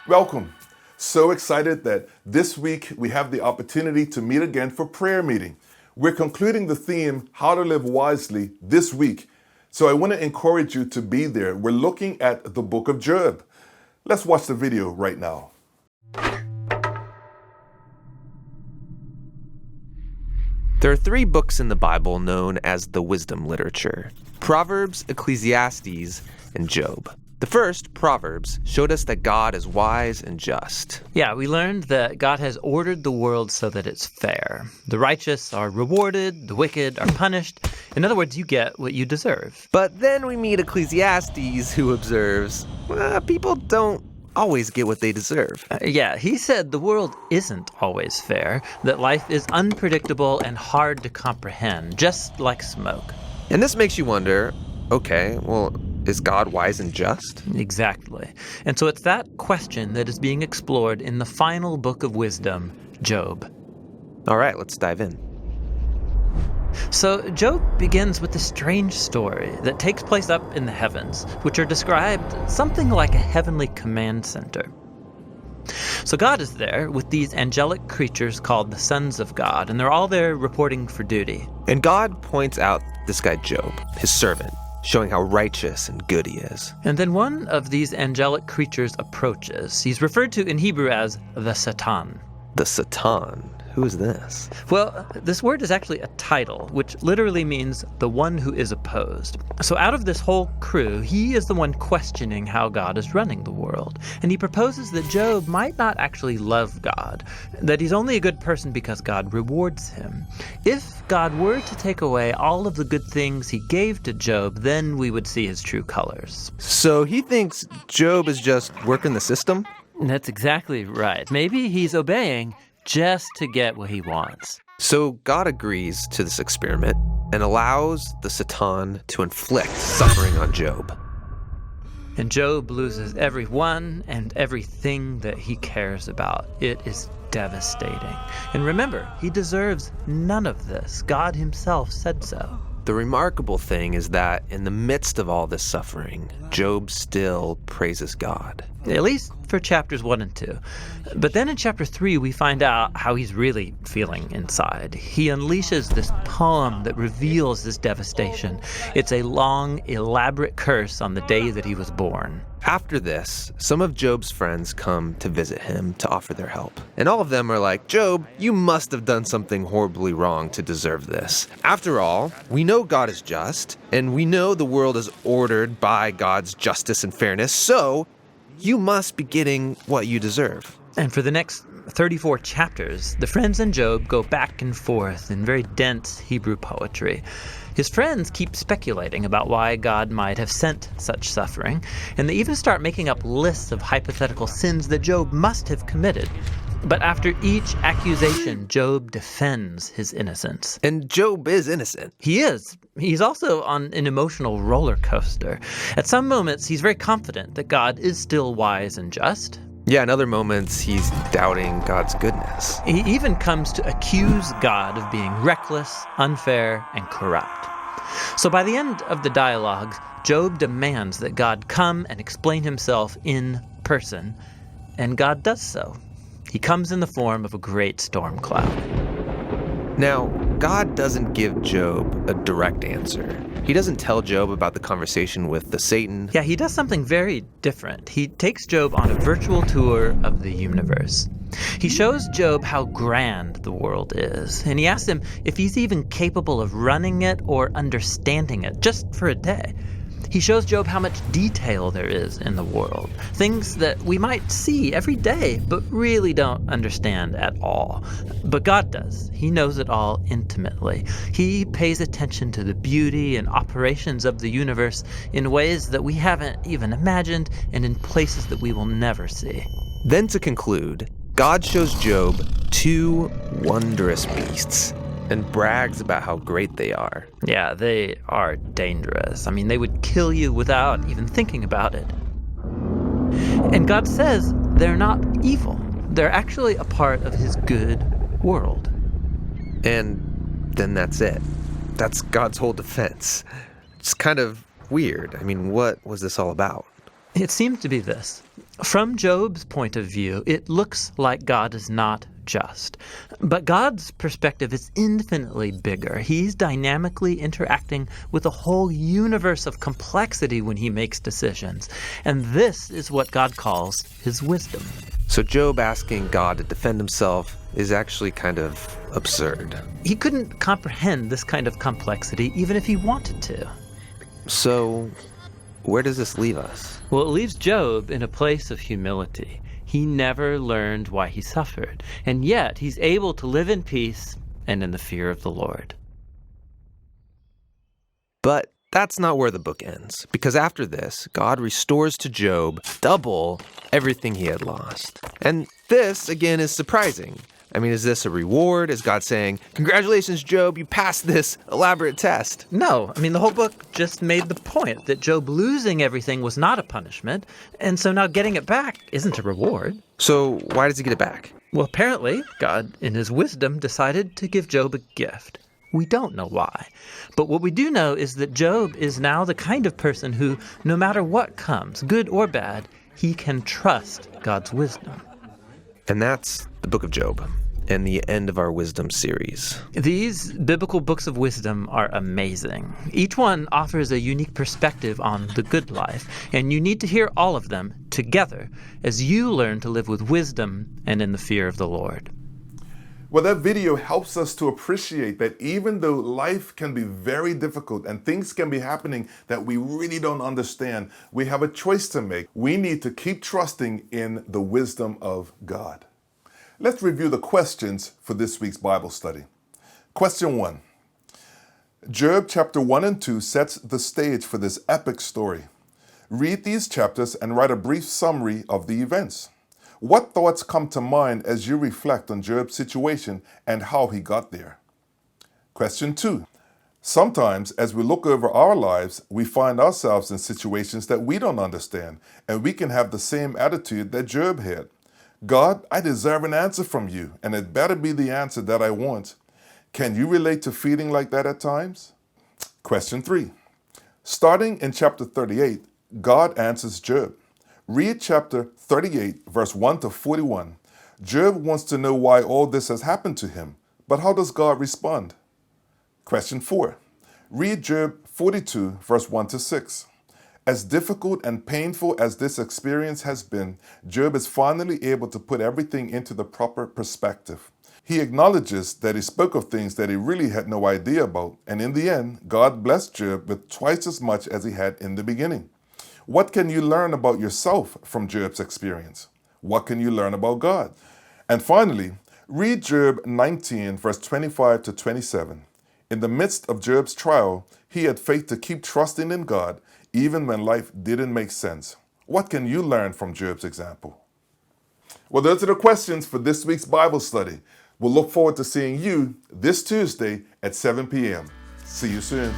Welcome. So excited that this week we have the opportunity to meet again for prayer meeting. We're concluding the theme, How to Live Wisely, this week. So I want to encourage you to be there. We're looking at the book of Job. Let's watch the video right now. There are 3 books in the Bible known as the wisdom literature: Proverbs, Ecclesiastes, and Job. The first, Proverbs, showed us that God is wise and just. Yeah, we learned that God has ordered the world so that it's fair. The righteous are rewarded, the wicked are punished. In other words, you get what you deserve. But then we meet Ecclesiastes, who observes, people don't always get what they deserve. He said the world isn't always fair, that life is unpredictable and hard to comprehend, just like smoke. And this makes you wonder, okay, well, is God wise and just? Exactly. And so it's that question that is being explored in the final book of wisdom, Job. All right, let's dive in. So Job begins with a strange story that takes place up in the heavens, which are described something like a heavenly command center. So God is there with these angelic creatures called the sons of God, and they're all there reporting for duty. And God points out this guy Job, his servant, showing how righteous and good he is. And then one of these angelic creatures approaches. He's referred to in Hebrew as the Satan. The Satan? Who is this? Well, this word is actually a title, which literally means the one who is opposed. So out of this whole crew, he is the one questioning how God is running the world. And he proposes that Job might not actually love God, that he's only a good person because God rewards him. If God were to take away all of the good things he gave to Job, then we would see his true colors. So he thinks Job is just working the system? That's exactly right. Maybe he's obeying just to get what he wants. So God agrees to this experiment and allows the Satan to inflict suffering on Job. And Job loses everyone and everything that he cares about. It is devastating. And remember, he deserves none of this. God himself said so. The remarkable thing is that in the midst of all this suffering, Job still praises God. At least for chapters 1 and 2. But then in chapter 3, we find out how he's really feeling inside. He unleashes this poem that reveals this devastation. It's a long, elaborate curse on the day that he was born. After this, some of Job's friends come to visit him to offer their help. And all of them are like, Job, you must have done something horribly wrong to deserve this. After all, we know God is just, and we know the world is ordered by God's justice and fairness, so you must be getting what you deserve. And for the next 34 chapters, the friends and Job go back and forth in very dense Hebrew poetry. His friends keep speculating about why God might have sent such suffering, and they even start making up lists of hypothetical sins that Job must have committed. But after each accusation, Job defends his innocence. And Job is innocent. He is. He's also on an emotional roller coaster. At some moments, he's very confident that God is still wise and just. Yeah, in other moments, he's doubting God's goodness. He even comes to accuse God of being reckless, unfair, and corrupt. So by the end of the dialogue, Job demands that God come and explain himself in person, and God does so. He comes in the form of a great storm cloud. Now, God doesn't give Job a direct answer. He doesn't tell Job about the conversation with the Satan. Yeah, he does something very different. He takes Job on a virtual tour of the universe. He shows Job how grand the world is, and he asks him if he's even capable of running it or understanding it, just for a day. He shows Job how much detail there is in the world, things that we might see every day, but really don't understand at all. But God does. He knows it all intimately. He pays attention to the beauty and operations of the universe in ways that we haven't even imagined and in places that we will never see. Then to conclude, God shows Job 2 wondrous beasts and brags about how great they are. Yeah, they are dangerous. I mean, they would kill you without even thinking about it. And God says they're not evil. They're actually a part of his good world. And then that's it. That's God's whole defense. It's kind of weird. I mean, what was this all about? It seems to be this. From Job's point of view, it looks like God is not just. But God's perspective is infinitely bigger. He's dynamically interacting with a whole universe of complexity when he makes decisions. And this is what God calls his wisdom. So Job asking God to defend himself is actually kind of absurd. He couldn't comprehend this kind of complexity even if he wanted to. So where does this leave us? Well, it leaves Job in a place of humility. He never learned why he suffered, and yet he's able to live in peace and in the fear of the Lord. But that's not where the book ends, because after this, God restores to Job double everything he had lost. And this, again, is surprising. I mean, is this a reward? Is God saying, "Congratulations, Job, you passed this elaborate test"? No, I mean, the whole book just made the point that Job losing everything was not a punishment, and so now getting it back isn't a reward. So why does he get it back? Well, apparently, God, in his wisdom, decided to give Job a gift. We don't know why. But what we do know is that Job is now the kind of person who, no matter what comes, good or bad, he can trust God's wisdom. And that's the book of Job and the end of our wisdom series. These biblical books of wisdom are amazing. Each one offers a unique perspective on the good life, and you need to hear all of them together as you learn to live with wisdom and in the fear of the Lord. Well, that video helps us to appreciate that even though life can be very difficult and things can be happening that we really don't understand, we have a choice to make. We need to keep trusting in the wisdom of God. Let's review the questions for this week's Bible study. Question 1. Job chapter 1 and 2 sets the stage for this epic story. Read these chapters and write a brief summary of the events. What thoughts come to mind as you reflect on Job's situation and how he got there? Question 2. Sometimes as we look over our lives, we find ourselves in situations that we don't understand, and we can have the same attitude that Job had. God, I deserve an answer from you, and it better be the answer that I want. Can you relate to feeling like that at times? Question 3. Starting in chapter 38, God answers Job. Read chapter 38, verse 1 to 41. Job wants to know why all this has happened to him, but how does God respond? Question 4. Read Job 42, verse 1 to 6. As difficult and painful as this experience has been, Job is finally able to put everything into the proper perspective. He acknowledges that he spoke of things that he really had no idea about, and in the end, God blessed Job with twice as much as he had in the beginning. What can you learn about yourself from Job's experience? What can you learn about God? And finally, read Job 19, verse 25 to 27. In the midst of Job's trial, he had faith to keep trusting in God, even when life didn't make sense. What can you learn from Job's example? Well, those are the questions for this week's Bible study. We'll look forward to seeing you this Tuesday at 7 p.m. See you soon.